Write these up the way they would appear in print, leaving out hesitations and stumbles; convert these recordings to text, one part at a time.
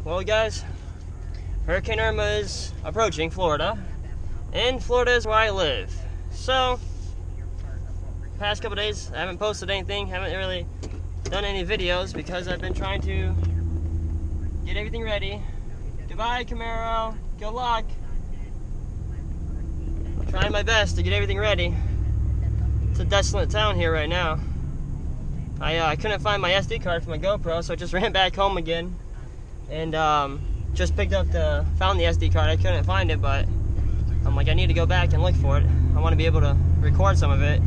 Well, guys, Hurricane Irma is approaching Florida, and Florida is where I live. So, past couple days, I haven't posted anything, haven't really done any videos because I've been trying to get everything ready. Goodbye, Camaro. Good luck. I'm trying my best to get everything ready. It's a desolate town here right now. I couldn't find my SD card for my GoPro, so I just ran back home again. And just found the SD card. I couldn't find it, but I'm like, I need to go back and look for it. I want to be able to record some of it.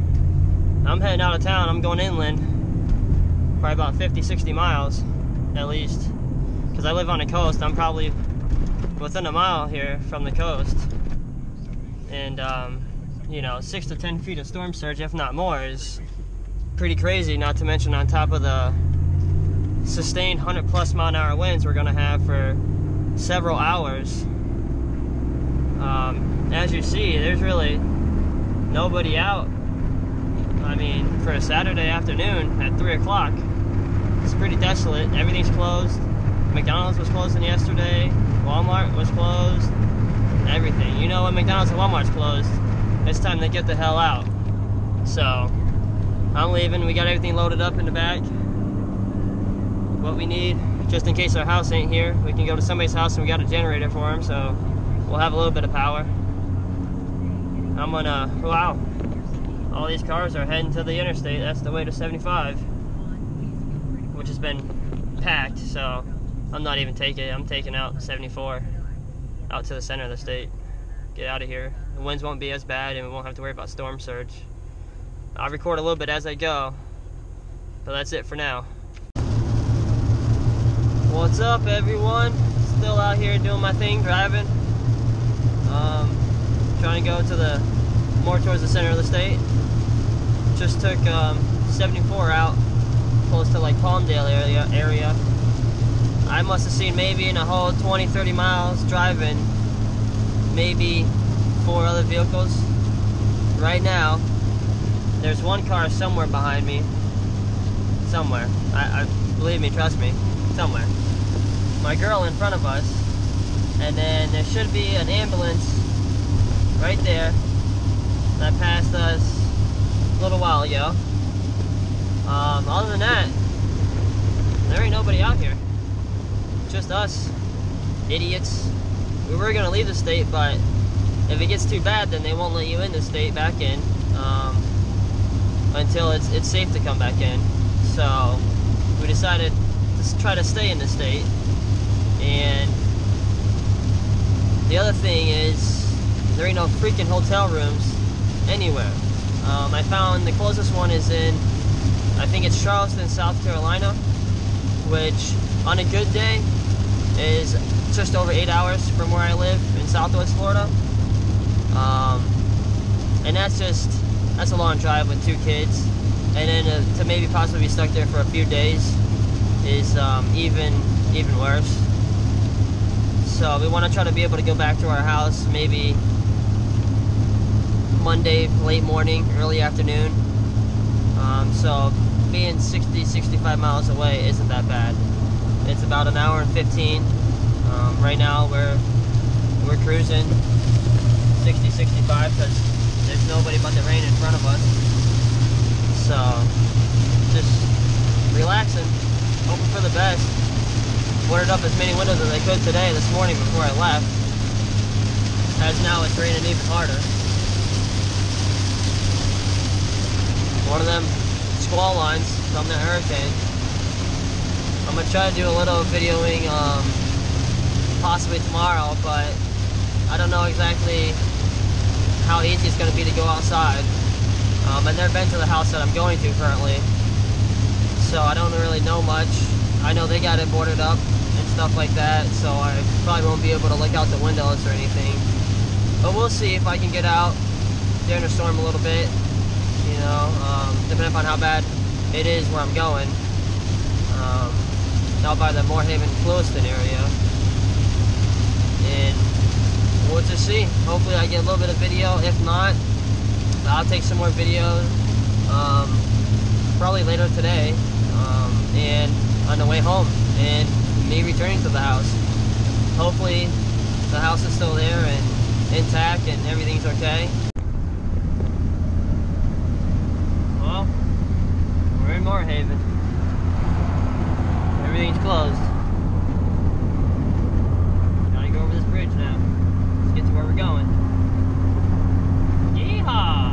I'm heading out of town. I'm going inland, probably about 50, 60 miles at least, because I live on the coast. I'm probably within a mile here from the coast. And, you know, 6 to 10 feet of storm surge, if not more, is pretty crazy, not to mention on top of the sustained 100+ mile-an-hour winds we're going to have for several hours. As you see, there's really nobody out. I mean, for a Saturday afternoon at 3 o'clock, it's pretty desolate. Everything's closed. McDonald's was closing yesterday. Walmart was closed. Everything. You know, when McDonald's and Walmart's closed, it's time to get the hell out. So, I'm leaving. We got everything loaded up in the back. What we need, just in case our house ain't here. We can go to somebody's house and we got a generator for them, so we'll have a little bit of power. I'm gonna, wow, all these cars are heading to the interstate. That's the way to 75, which has been packed, so I'm not even taking it. I'm taking out 74 out to the center of the state. Get out of here. The winds won't be as bad and we won't have to worry about storm surge. I'll record a little bit as I go, but that's it for now. What's up, everyone? Still out here doing my thing, driving. Trying to go to more towards the center of the state. Just took 74 out, close to like Palmdale area. I must have seen maybe in a whole 20-30 miles driving, maybe 4 other vehicles. Right now, there's one car somewhere behind me. Somewhere. I believe me, trust me. Somewhere. My girl in front of us. And then there should be an ambulance right there that passed us a little while ago. Other than that, there ain't nobody out here. Just us. Idiots. We were going to leave the state, but if it gets too bad, then they won't let you in the state back in. Until it's safe to come back in. So we decided to try to stay in the state. And the other thing is, there ain't no freaking hotel rooms anywhere. I found the closest one is in, I think it's Charleston, South Carolina, which on a good day is just over 8 hours from where I live in Southwest Florida. And that's a long drive with 2 kids. And then to maybe possibly be stuck there for a few days is even worse. So we want to try to be able to go back to our house maybe Monday, late morning, early afternoon. So being 60-65 miles away isn't that bad. It's about an hour and 15. Right now we're cruising 60-65 because there's nobody but the rain in front of us. So just relaxing, hoping for the best. Boarded up as many windows as I could today, this morning before I left. As now it's raining even harder. One of them squall lines from the hurricane. I'm gonna try to do a little videoing possibly tomorrow, but I don't know exactly how easy it's gonna be to go outside. I've never been to the house that I'm going to currently, so I don't really know much. I know they got it boarded up and stuff like that, so I probably won't be able to look out the windows or anything. But we'll see if I can get out during the storm a little bit, you know, depending on how bad it is where I'm going. Out by the Moorhaven, Clewiston area. And we'll just see. Hopefully I get a little bit of video. If not, I'll take some more videos probably later today, and on the way home, and me returning to the house. hopefully the house is still there and intact and everything's okay. Well, we're in Moorhaven. Everything's closed. Gotta go over this bridge now. Let's get to where we're going. Yeehaw!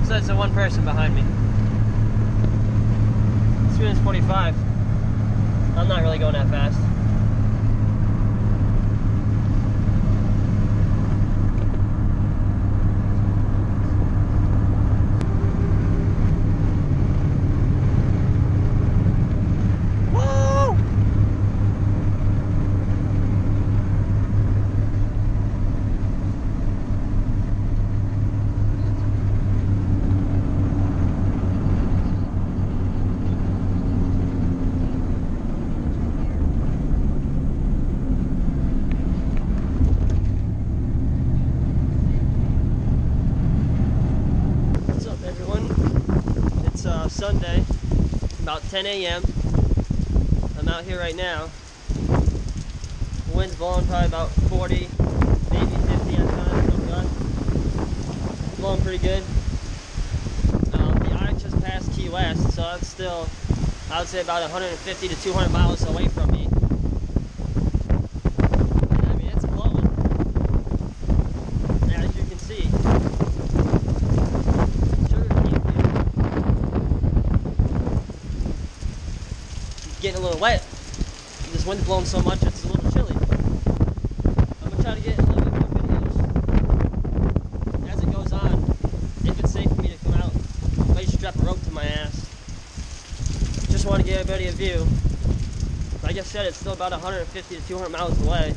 There's a one person behind me. It's 45. I'm not really going that fast. Sunday, about 10 a.m. I'm out here right now. The wind's blowing probably about 40, maybe 50 at times. Oh God. It's blowing pretty good. The I just passed Key West, so that's still, I would say, about 150 to 200 miles away from me. And, I mean, it's blowing, as you can see. Getting a little wet. This wind's blowing so much it's a little chilly. I'm gonna try to get a little bit more videos as it goes on. If it's safe for me to come out, I might strap a rope to my ass. Just want to give everybody a view. Like I said, it's still about 150 to 200 miles away.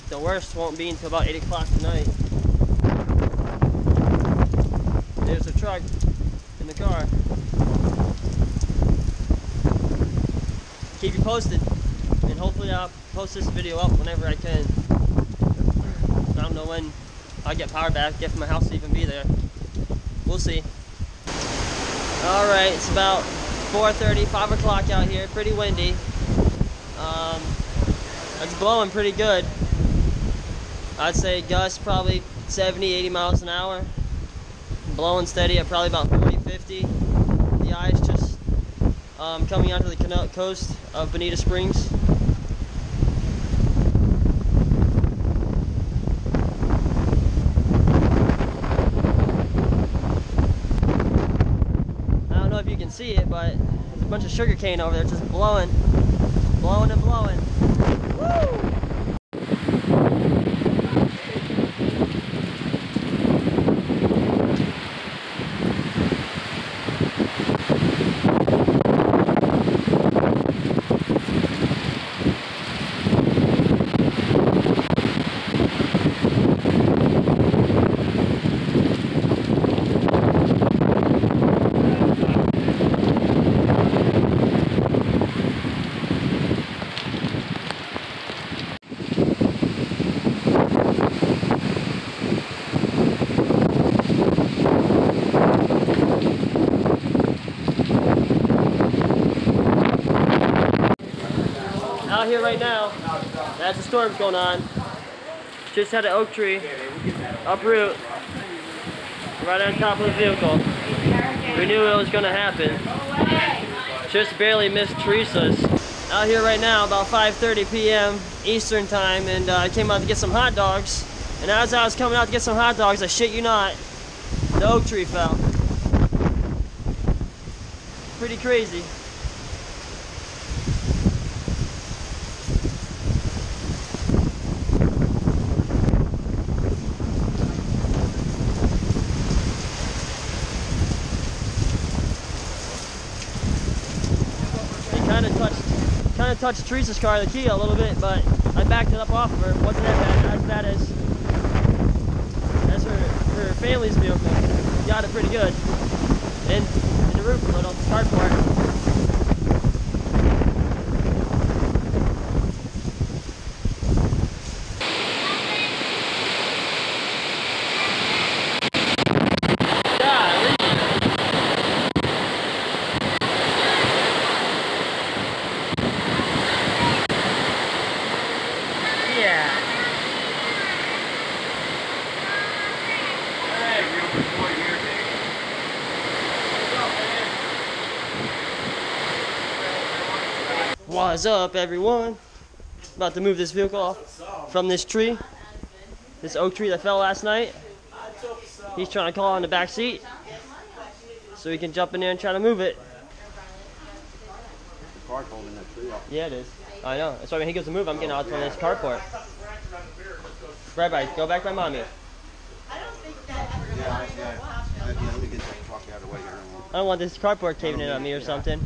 The worst won't be until about 8 o'clock tonight. There's a truck in the car. Keep you posted, and hopefully I'll post this video up whenever I can. I don't know when I'll get power back, if my house will even be there. We'll see. Alright, it's about 4:30, 5 o'clock out here, pretty windy. It's blowing pretty good. I'd say gusts probably 70, 80 miles an hour. Blowing steady at probably about 40, 50. The ice just coming onto the coast of Bonita Springs. I don't know if you can see it, but there's a bunch of sugar cane over there just blowing, blowing and blowing. Woo! Out here right now, as the storm's going on, just had an oak tree uproot right on top of the vehicle. We knew it was going to happen. Just barely missed Teresa's. Out here right now, about 5:30 p.m. Eastern time, and I came out to get some hot dogs. And as I was coming out to get some hot dogs, I shit you not, the oak tree fell. Pretty crazy. to touch Teresa's car, the Kia, a little bit, but I backed it up off of her. Wasn't that bad, as her family's vehicle. Got it pretty good. And in the roof a little, carport. What's up, everyone? About to move this vehicle off from this tree, this oak tree that fell last night. He's trying to call on the back seat so he can jump in there and try to move it. Yeah, it is. I know. That's why when he goes to move, I'm getting out from this carport. Right by. Go back by mommy. I don't want this carport caving in on me or something.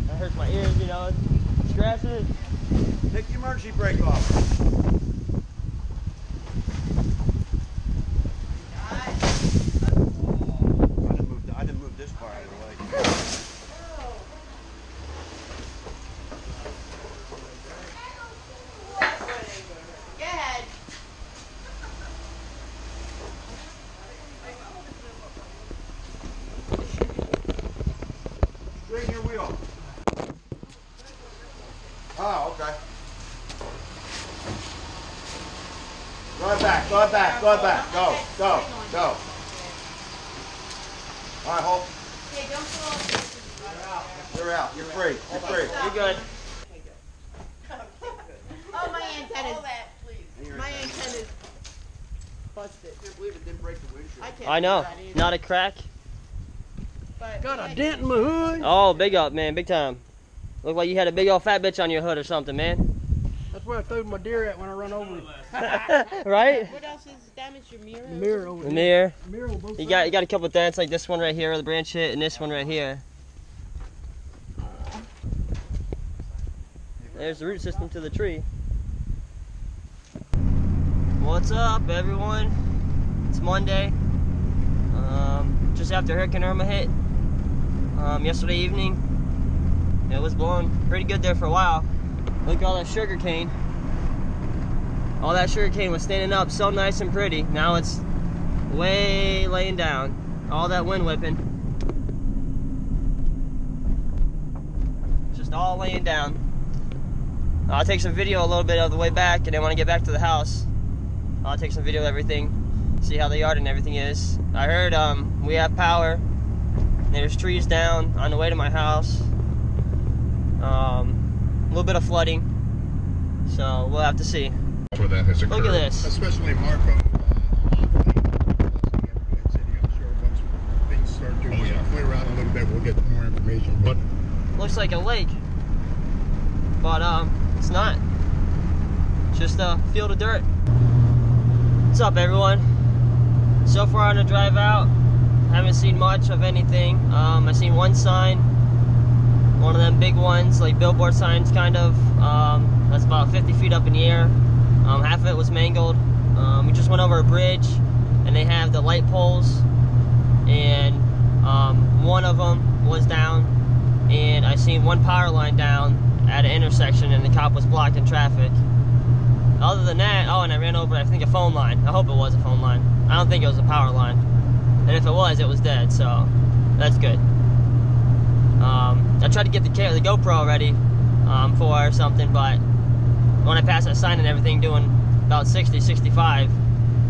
That hurts my ears, you know. Scratch it. Take the emergency brake off. I didn't move this part out of the way. Go ahead. Straighten your wheel. Oh, okay. Go back, go back, go back. Go, go, go. All right, hold. Okay, don't fall. You're out. You're free. You're free. You're good. Oh, my antenna's. My antenna's busted. I can't believe it didn't break the windshield. I know. Not a crack. Got a dent in my hood. Oh, big up, man. Big time. Look like you had a big old fat bitch on your hood or something, man. That's where I threw my deer at when I run over it. Right? What else is damaged? Your mirror? The mirror over The there. mirror. Mirror on both You sides. got a couple of dents like this one right here where the branch hit, and this one right here. There's the root system to the tree. What's up, everyone? It's Monday. Just after Hurricane Irma hit yesterday evening. It was blowing pretty good there for a while. Look at all that sugar cane. All that sugar cane was standing up so nice and pretty. Now it's way laying down. All that wind whipping. Just all laying down. I'll take some video a little bit of the way back, and then when I get back to the house, I'll take some video of everything, see how the yard and everything is. I heard we have power. There's trees down on the way to my house. A little bit of flooding, so we'll have to see. Where that has occurred. Look at this. Especially Marco. I'm sure once things start to clear out a little bit, we'll get more information. But Looks like a lake, but it's not. It's just a field of dirt. What's up, everyone? So far on the drive out, haven't seen much of anything. I seen one sign, one of them big ones, like billboard signs, kind of. That's about 50 feet up in the air. Half of it was mangled. We just went over a bridge, and they have the light poles, and one of them was down, and I seen one power line down at an intersection, and the cop was blocked in traffic. Other than that, oh, and I ran over, I think, a phone line. I hope it was a phone line. I don't think it was a power line. And if it was dead, so that's good. I tried to get the GoPro ready for something, but when I passed that sign and everything doing about 60, 65,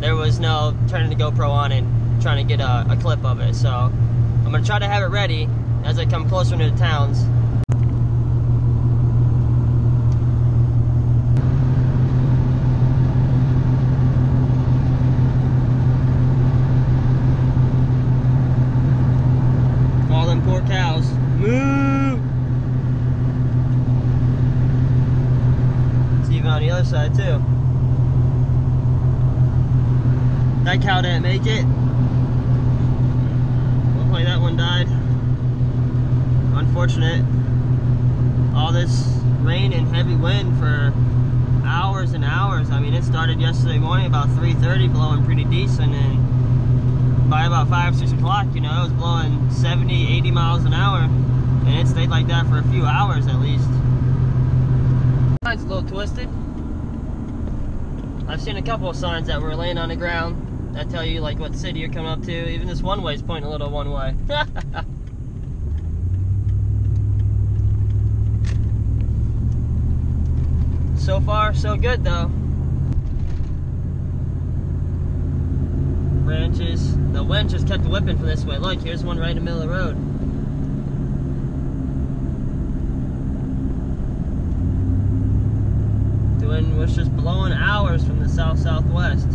there was no turning the GoPro on and trying to get a clip of it. So I'm going to try to have it ready as I come closer to the towns. All them poor cows. Moo! It's even on the other side too. That cow didn't make it. Looks like that one died. Unfortunate. All this rain and heavy wind for hours and hours. I mean, it started yesterday morning about 3:30, blowing pretty decent, and by about 5, 6 o'clock, you know, it was blowing 70, 80 miles an hour, and it stayed like that for a few hours at least. It's a little twisted. I've seen a couple of signs that were laying on the ground that tell you like what city you're coming up to. Even this one way is pointing a little one way. So far, so good though. Branches. The wind just kept whipping from this way. Look, here's one right in the middle of the road. The wind was just blowing hours from the south-southwest.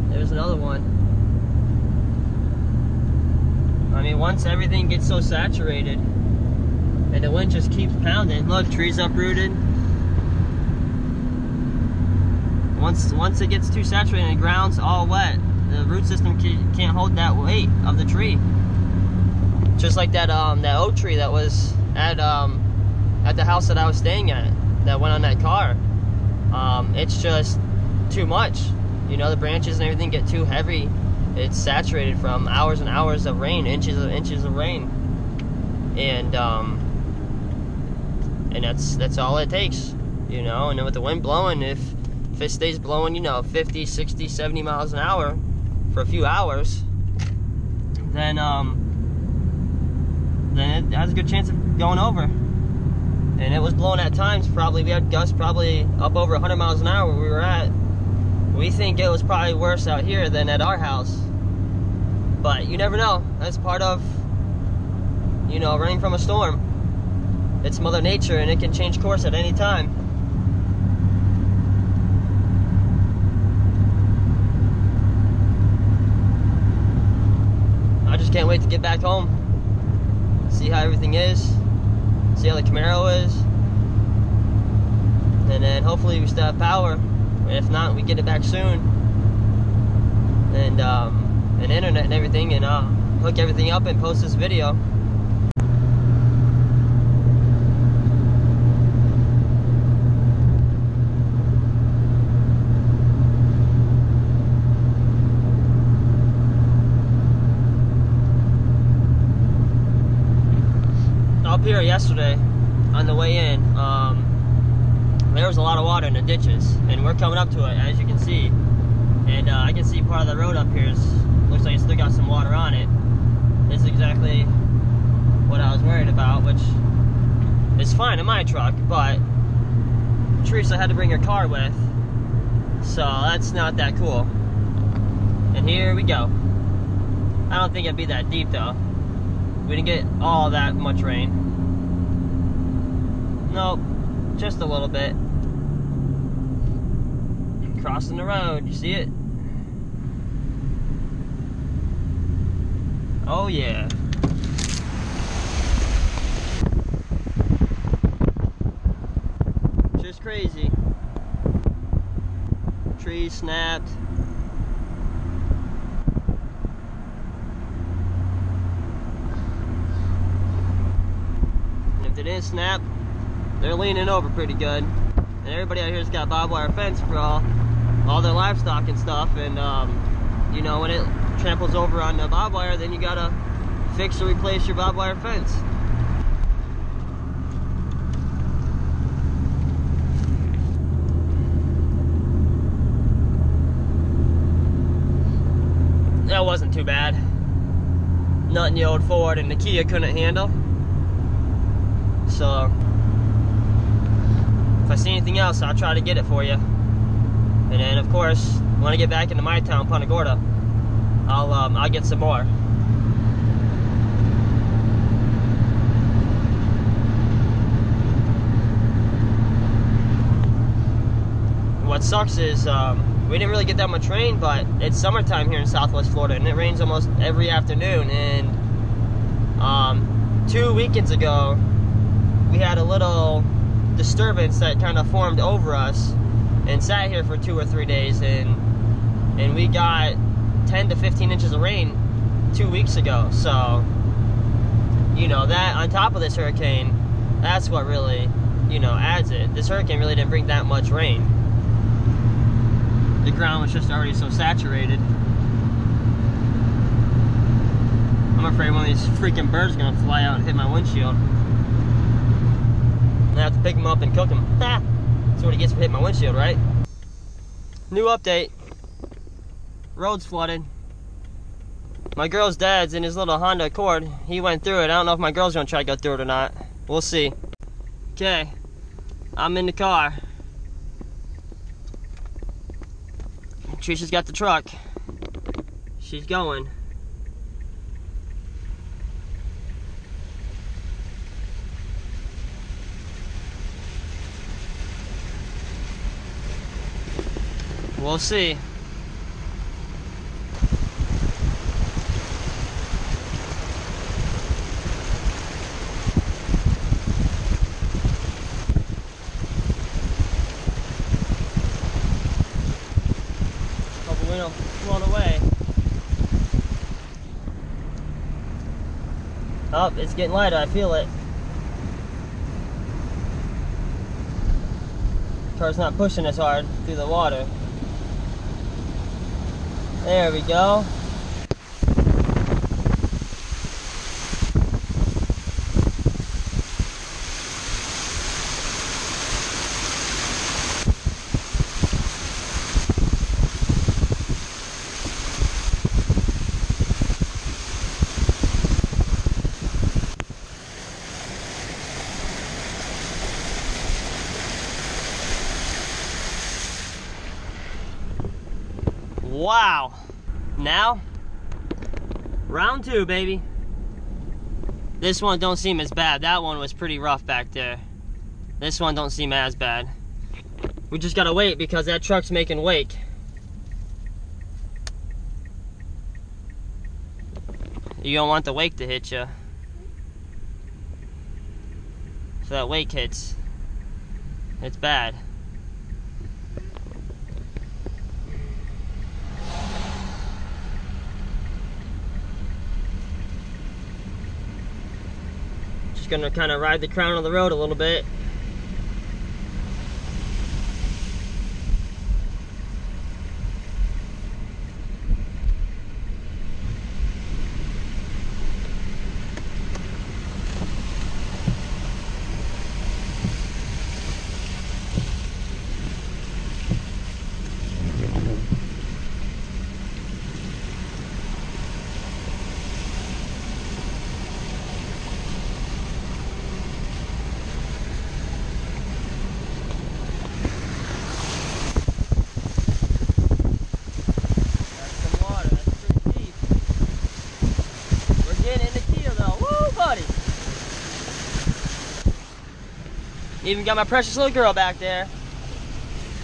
There's another one. I mean, once everything gets so saturated and the wind just keeps pounding. Look, trees uprooted. Once it gets too saturated and the ground's all wet, the root system can't hold that weight of the tree. Just like that oak tree that was at the house that I was staying at, that went on that car. It's just too much. You know, the branches and everything get too heavy. It's saturated from hours and hours of rain, inches of rain, and that's all it takes. You know, and then with the wind blowing, if it stays blowing, you know, 50, 60, 70 miles an hour for a few hours, then it has a good chance of going over. And it was blowing at times, probably, we had gusts probably up over 100 miles an hour where we were at. We think it was probably worse out here than at our house. But you never know. That's part of, you know, running from a storm. It's Mother Nature, and it can change course at any time. I just can't wait to get back home, see how everything is, see how the Camaro is, and then hopefully we still have power. And if not, we get it back soon, and internet and everything, and hook everything up and post this video. Up here yesterday, on the way in, there was a lot of water in the ditches, and we're coming up to it, as you can see. And I can see part of the road up here looks like it's still got some water on it. This is exactly what I was worried about, which is fine in my truck, but Teresa had to bring her car with, so that's not that cool. And here we go. I don't think it'd be that deep though. We didn't get all that much rain. Nope, just a little bit. Crossing the road, you see it? Oh yeah. Just crazy. Trees snapped. And if they didn't snap, they're leaning over pretty good. And everybody out here's got barbed wire fence for all their livestock and stuff, and you know, when it tramples over on the barbed wire, then you gotta fix or replace your barbed wire fence. That wasn't too bad. Nothing the old Ford and the Kia couldn't handle. So if I see anything else, I'll try to get it for you. And then, of course, when I get back into my town, Punta Gorda, I'll get some more. What sucks is we didn't really get that much rain, but it's summertime here in Southwest Florida, and it rains almost every afternoon. And 2 weekends ago, we had a little disturbance that kind of formed over us and sat here for 2 or 3 days, and we got 10 to 15 inches of rain 2 weeks ago. So, you know, that on top of this hurricane, that's what really, you know, adds it. This hurricane really didn't bring that much rain. The ground was just already so saturated. I'm afraid one of these freaking birds is gonna fly out and hit my windshield. I have to pick him up and cook him. Ha! That's what he gets for hitting my windshield, right? New update. Road's flooded. My girl's dad's in his little Honda Accord. He went through it. I don't know if my girl's gonna try to go through it or not. We'll see. Okay, I'm in the car. Trisha's got the truck. She's going. We'll see. Couple window flown away. Oh, it's getting lighter, I feel it. Car's not pushing as hard through the water. There we go. Wow. Now, round 2, baby. This one don't seem as bad. That one was pretty rough back there. This one don't seem as bad. We just gotta wait because that truck's making wake. You don't want the wake to hit you. So that wake hits. It's bad. Gonna kind of ride the crown of the road a little bit. Even got my precious little girl back there.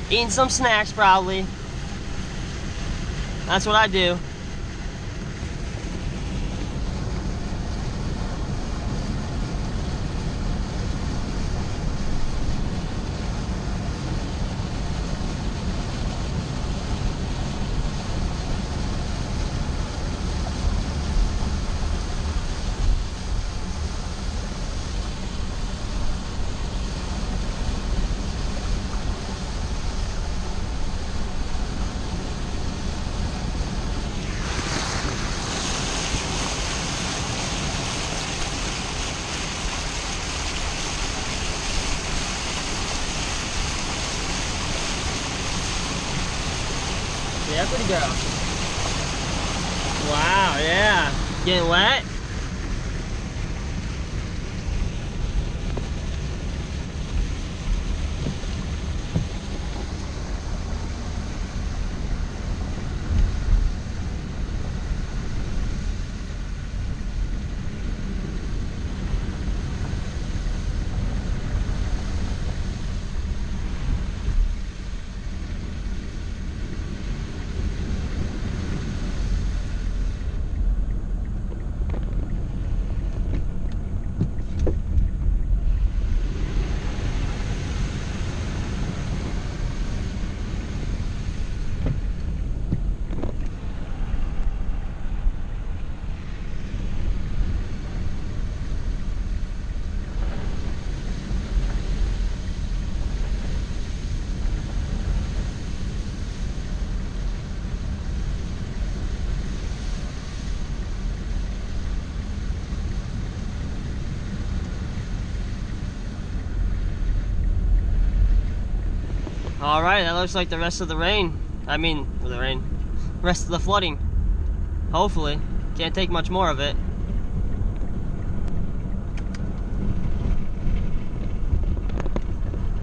Eating some snacks, probably. That's what I do. Yeah, pretty girl. Wow, yeah. Getting wet? Alright, that looks like the rest of the rain. Rest of the flooding. Hopefully. Can't take much more of it.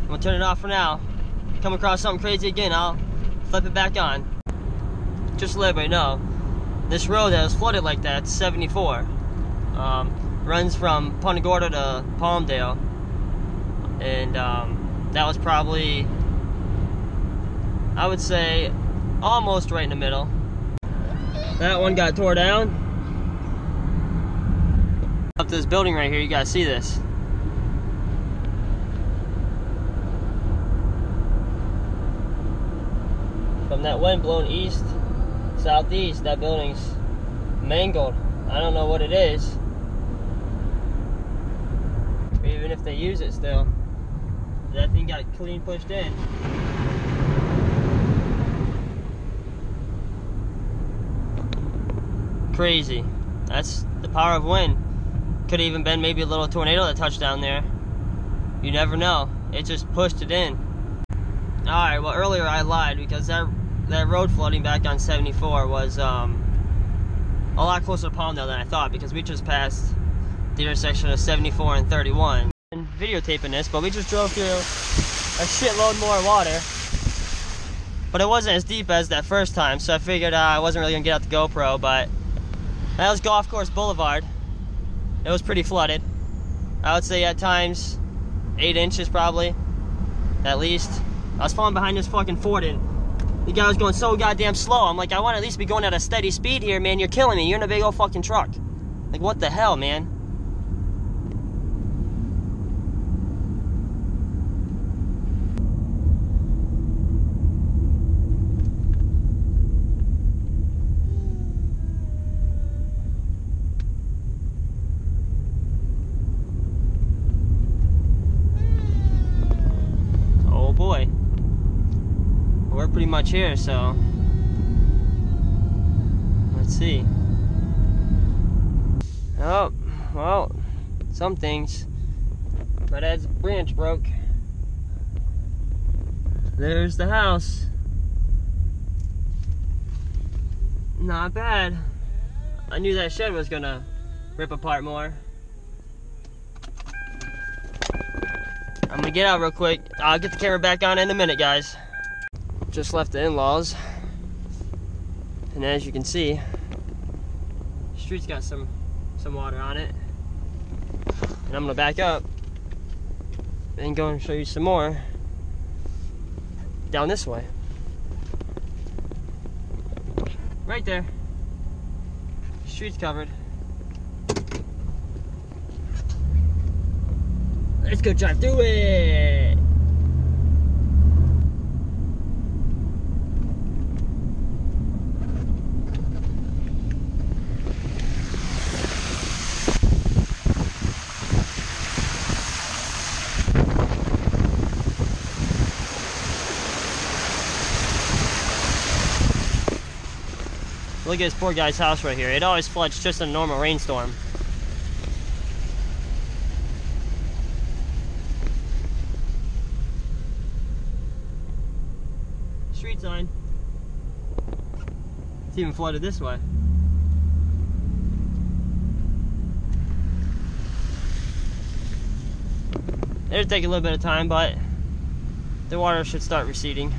I'm gonna turn it off for now. Come across something crazy again, I'll flip it back on. Just to let everybody know, this road that was flooded like that, 74, runs from Punta Gorda to Palmdale. And that was probably, I would say, almost right in the middle. That one got tore down. Up to this building right here, you guys see this. From that wind blowing east, southeast, that building's mangled. I don't know what it is. Even if they use it still. That thing got clean pushed in. Crazy. That's the power of wind. Could have even been maybe a little tornado that touched down there. You never know. It just pushed it in. Alright, well earlier I lied because that road flooding back on 74 was a lot closer to Palmdale than I thought, because we just passed the intersection of 74 and 31. I'm videotaping this, but we just drove through a shitload more water. But it wasn't as deep as that first time, so I figured I wasn't really going to get out the GoPro, but that was Golf Course Boulevard. It was pretty flooded. I would say at times 8 inches probably, at least. I was falling behind this fucking Ford and the guy was going so goddamn slow. I'm like, I want to at least be going at a steady speed here, man. You're killing me. You're in a big old fucking truck. Like, what the hell, man? Oh boy. We're pretty much here, so let's see. Oh, well, some things. My dad's branch broke. There's the house. Not bad. I knew that shed was gonna rip apart more. I'm gonna get out real quick. I'll get the camera back on in a minute, guys. Just left the in-laws, and as you can see, the street's got some water on it. And I'm gonna back up and go and show you some more down this way. Right there. The street's covered. Let's go drive through it. Look at this poor guy's house right here. It always floods just in a normal rainstorm. Street sign. It's even flooded this way. It'll take a little bit of time, but the water should start receding.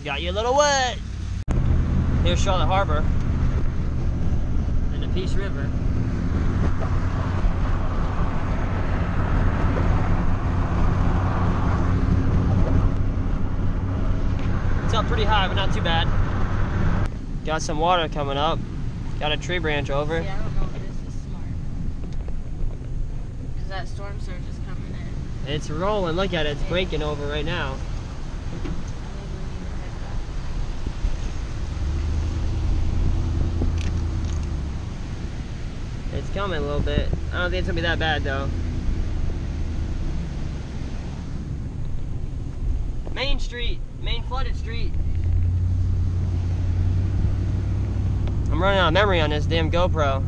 Got you a little wet. Here's Charlotte Harbor and the Peace River. It's up pretty high, but not too bad. Got some water coming up. Got a tree branch over. Yeah, I don't know if this is smart. Because that storm surge is coming in. It's rolling. Look at it. It's breaking over right now. It's coming a little bit. I don't think it's gonna be that bad though. Main street, main flooded street. I'm running out of memory on this damn GoPro,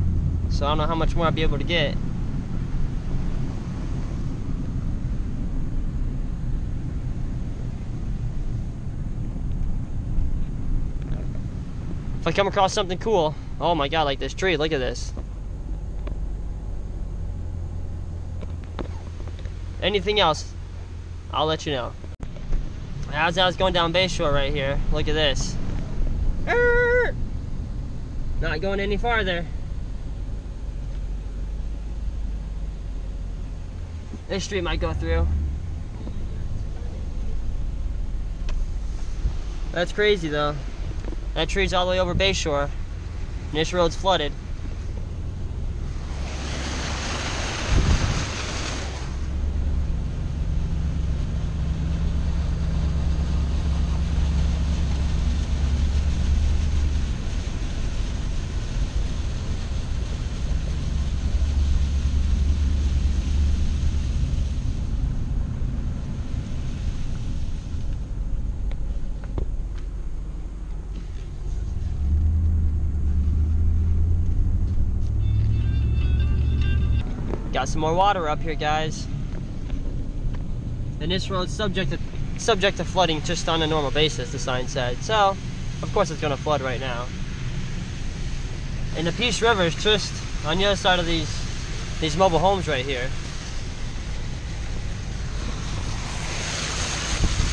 so I don't know how much more I'll be able to get. If I come across something cool, oh my god, like this tree, look at this. Anything else, I'll let you know. As I was going down Bayshore right here, look at this. Not going any farther. This street might go through. That's crazy though. That tree's all the way over Bayshore, and this road's flooded. Got some more water up here, guys. And this road's subject to flooding just on a normal basis, the sign said. So, of course it's gonna flood right now. And the Peace River is just on the other side of these mobile homes right here.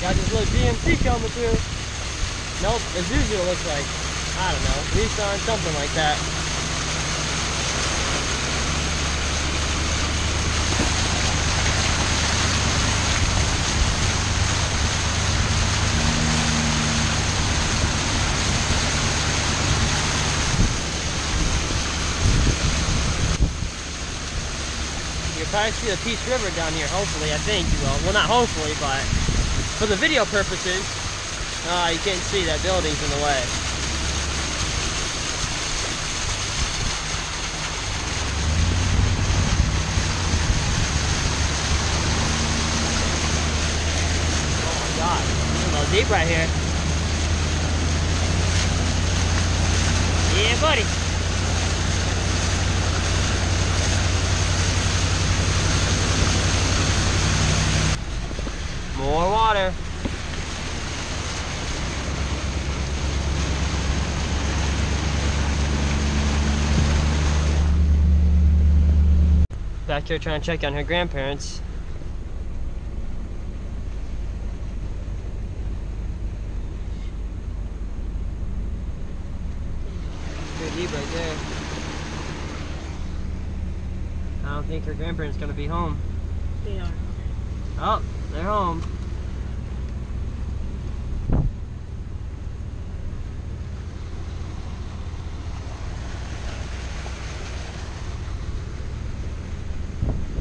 Got this little GMC coming through. Nope, Isuzu it looks like. I don't know, Nissan, something like that. Probably see the Peace River down here, hopefully, I think you will. Well, not hopefully, but for the video purposes, you can't see that building's in the way. Oh my god, it's a little deep right here. Yeah, buddy. More water. Back here trying to check on her grandparents. Pretty deep right there. I don't think her grandparents gonna be home. They are. Oh, they're home.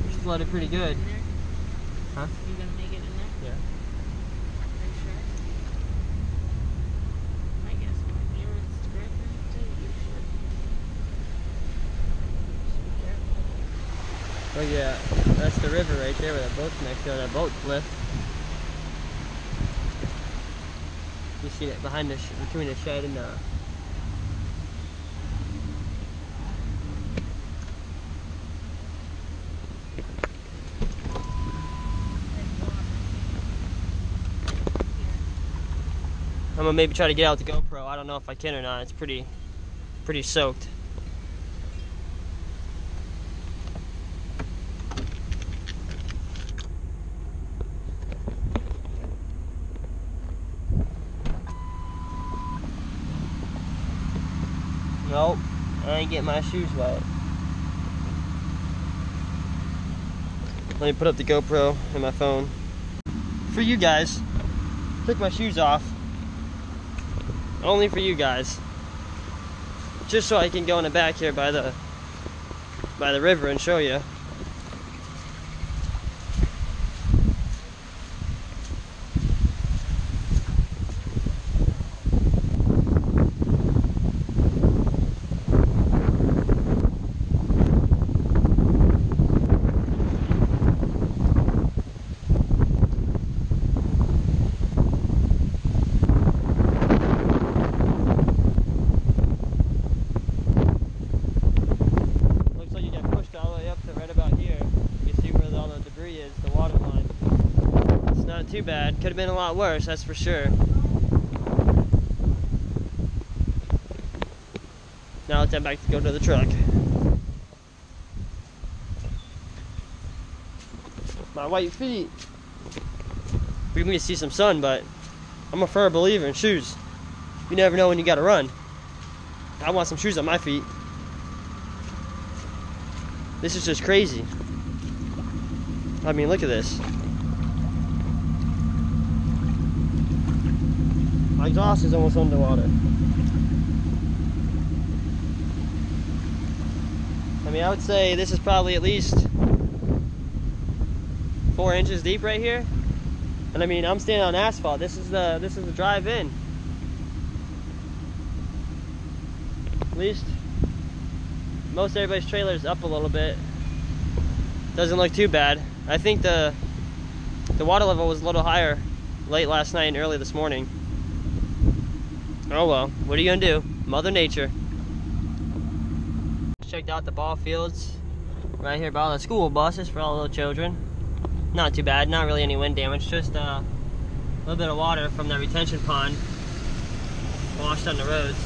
It's flooded pretty good. Huh? You gonna make it in there? Yeah. Are you sure? I guess my parents' grandparents too. You should. Oh yeah, that's the river right there where that boat's next to that boat cliff. You see it behind the between the shed and the. I'm gonna maybe try to get out the GoPro. I don't know if I can or not. It's pretty soaked. Nope, I ain't getting my shoes wet. Let me put up the GoPro and my phone. For you guys, took my shoes off. Only for you guys. Just so I can go in the back here by the river and show you. bad. Could have been a lot worse, that's for sure. Now let's head back to go to the truck. My white feet. We can see some sun, but I'm a firm believer in shoes. You never know when you gotta run. I want some shoes on my feet. This is just crazy. I mean, look at this. My exhaust is almost underwater. I mean, I would say this is probably at least 4 inches deep right here. And I mean, I'm standing on asphalt. This is the drive-in. At least most everybody's trailer is up a little bit. Doesn't look too bad. I think the water level was a little higher late last night and early this morning. Oh well, what are you gonna do? Mother Nature. Checked out the ball fields right here by all the school buses for all the little children. Not too bad, not really any wind damage, just a little bit of water from the retention pond washed on the roads.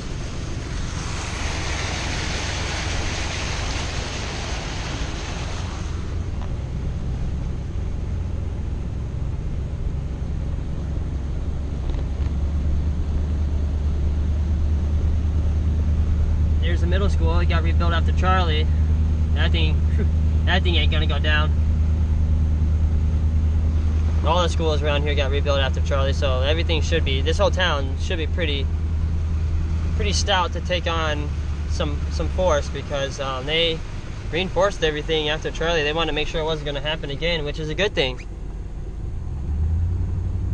Here's the middle school. It got rebuilt after Charlie. That thing ain't gonna go down. All the schools around here got rebuilt after Charlie, so everything should be, this whole town should be pretty stout to take on some force, because they reinforced everything after Charlie. They wanted to make sure it wasn't going to happen again, which is a good thing.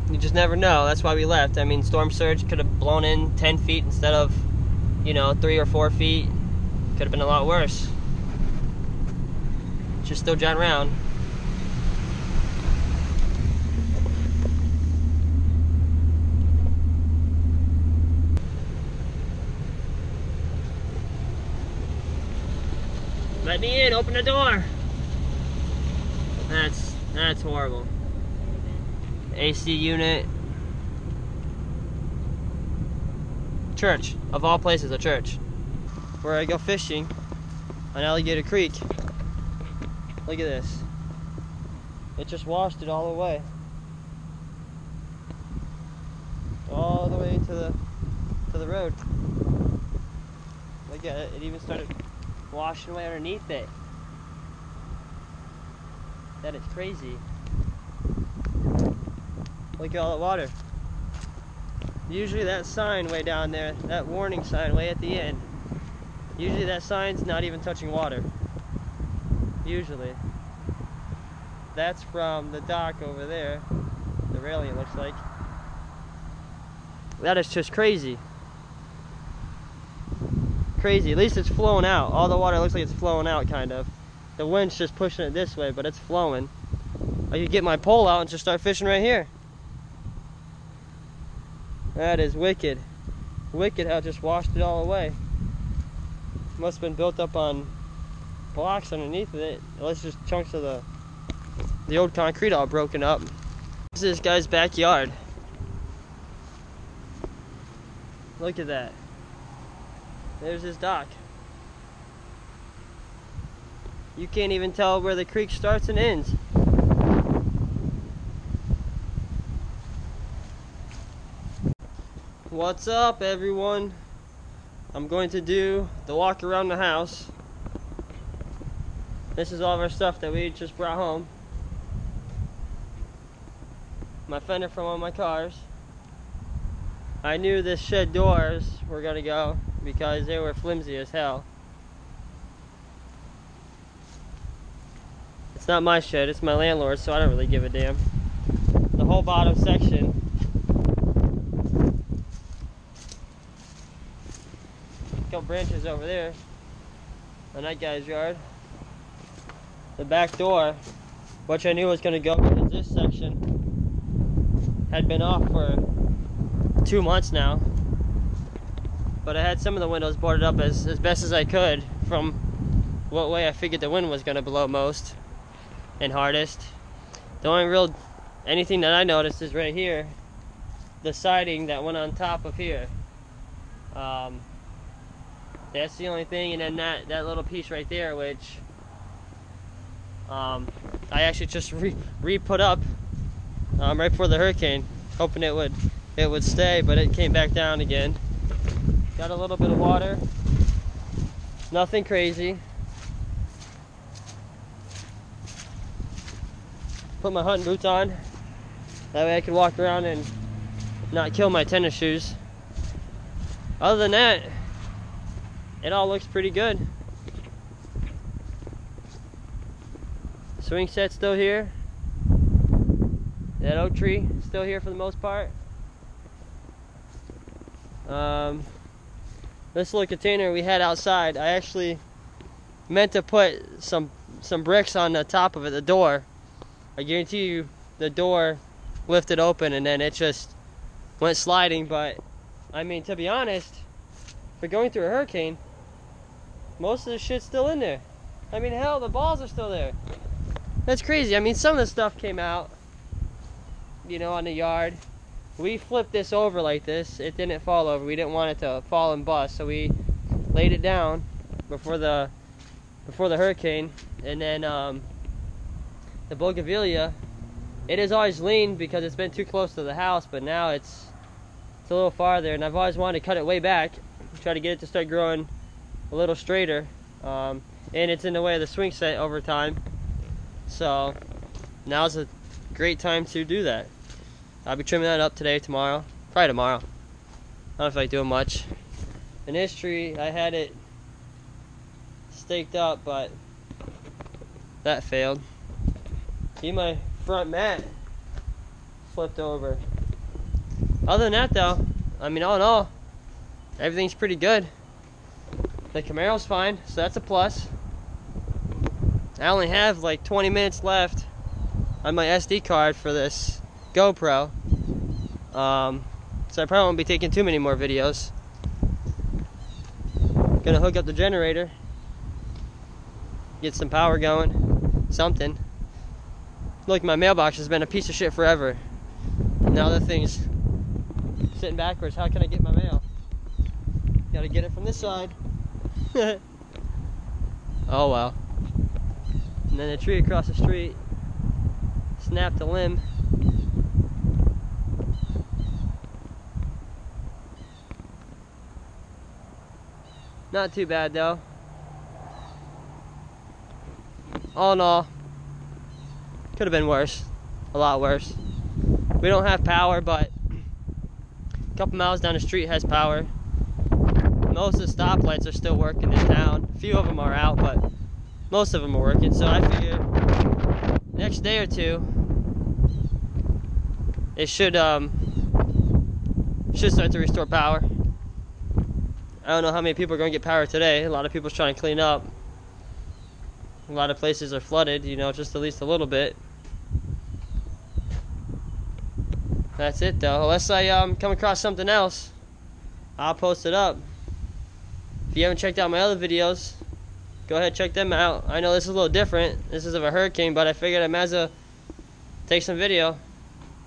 You just never know. That's why we left. I mean, storm surge could have blown in 10 feet instead of, 3 or 4 feet. Could have been a lot worse. Just still jotting around. Let me in, open the door. That's horrible. AC unit. Church, of all places, a church. Where I go fishing on Alligator Creek. Look at this. It just washed it all away. All the way to the road. Look at it, it even started washing away underneath it. That is crazy. Look at all the water. Usually that sign way down there, that warning sign way at the end, usually that sign's not even touching water. Usually. That's from the dock over there. The railing, it looks like. That is just crazy. Crazy. At least it's flowing out. All the water looks like it's flowing out, kind of. The wind's just pushing it this way, but it's flowing. I could get my pole out and just start fishing right here. That is wicked. Wicked how it just washed it all away. Must have been built up on blocks underneath of it. Unless just chunks of the old concrete all broken up. This is this guy's backyard. Look at that. There's his dock. You can't even tell where the creek starts and ends. What's up, everyone? I'm going to do the walk around the house. This is all of our stuff that we just brought home. My fender from one of my cars. I knew this shed doors were gonna go because they were flimsy as hell. It's not my shed, it's my landlord's, so I don't really give a damn. The whole bottom section. A couple branches over there on that guy's yard. The back door, which I knew was gonna go because this section had been off for 2 months now. But I had some of the windows boarded up as best as I could from what way I figured the wind was gonna blow most and hardest. The only real anything that I noticed is right here, the siding that went on top of here. That's the only thing, and then that little piece right there, which I actually just re-put up right before the hurricane, hoping it would stay, but it came back down again. Got a little bit of water, nothing crazy. Put my hunting boots on, that way I can walk around and not kill my tennis shoes. Other than that, it all looks pretty good. Swing set's still here. That oak tree still here for the most part. This little container we had outside, I actually meant to put some bricks on the top of it, the door. I guarantee you the door lifted open and then it just went sliding, but I mean, to be honest, for going through a hurricane, most of the shit's still in there. I mean, hell, the balls are still there. That's crazy. I mean, some of the stuff came out, you know, on the yard. We flipped this over like this. It didn't fall over. We didn't want it to fall and bust, so we laid it down before the hurricane. And then the bougainvillea, it has always leaned because it's been too close to the house, but now it's a little farther, and I've always wanted to cut it way back, try to get it to start growing a little straighter, and it's in the way of the swing set over time, so now's a great time to do that. I'll be trimming that up today, tomorrow, probably tomorrow. I don't feel like doing much. And this tree, I had it staked up, but that failed. See, my front mat flipped over. Other than that though, I mean, all in all, everything's pretty good. The Camaro's fine, so that's a plus. I only have like 20 minutes left on my SD card for this GoPro. So I probably won't be taking too many more videos. Gonna hook up the generator, get some power going, something. Look, my mailbox has been a piece of shit forever. Now that thing's sitting backwards. How can I get my mail? Gotta get it from this side. Oh well. And then the tree across the street snapped a limb. Not too bad though. All in all, could have been worse. A lot worse. We don't have power, but a couple miles down the street has power. Most of the stoplights are still working in town. A few of them are out, but most of them are working. So I figured next day or two, it should start to restore power. I don't know how many people are going to get power today. A lot of people's trying to clean up. A lot of places are flooded, you know, just at least a little bit. That's it though. Unless I come across something else, I'll post it up. If you haven't checked out my other videos, go ahead, check them out. I know this is a little different. This is of a hurricane, but I figured I might as well take some video.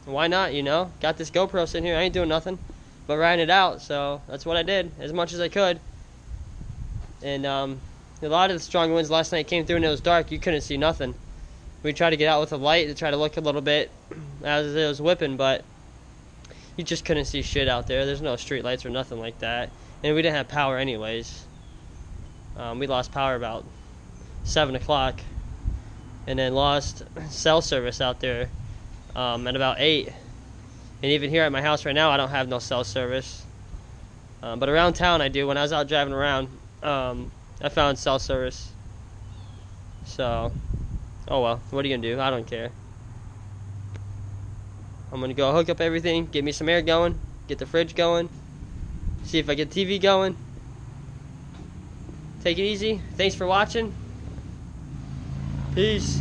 Why not, you know? Got this GoPro sitting here. I ain't doing nothing but riding it out, so that's what I did, as much as I could. And a lot of the strong winds last night came through and it was dark. You couldn't see nothing. We tried to get out with a light to try to look a little bit as it was whipping, but you just couldn't see shit out there. There's no street lights or nothing like that. And we didn't have power anyways. We lost power about 7 o'clock. And then lost cell service out there at about 8. And even here at my house right now, I don't have no cell service. But around town I do. When I was out driving around, I found cell service. So, oh well, what are you gonna do? I don't care. I'm gonna go hook up everything, get me some air going, get the fridge going, see if I get TV going. Take it easy. Thanks for watching. Peace.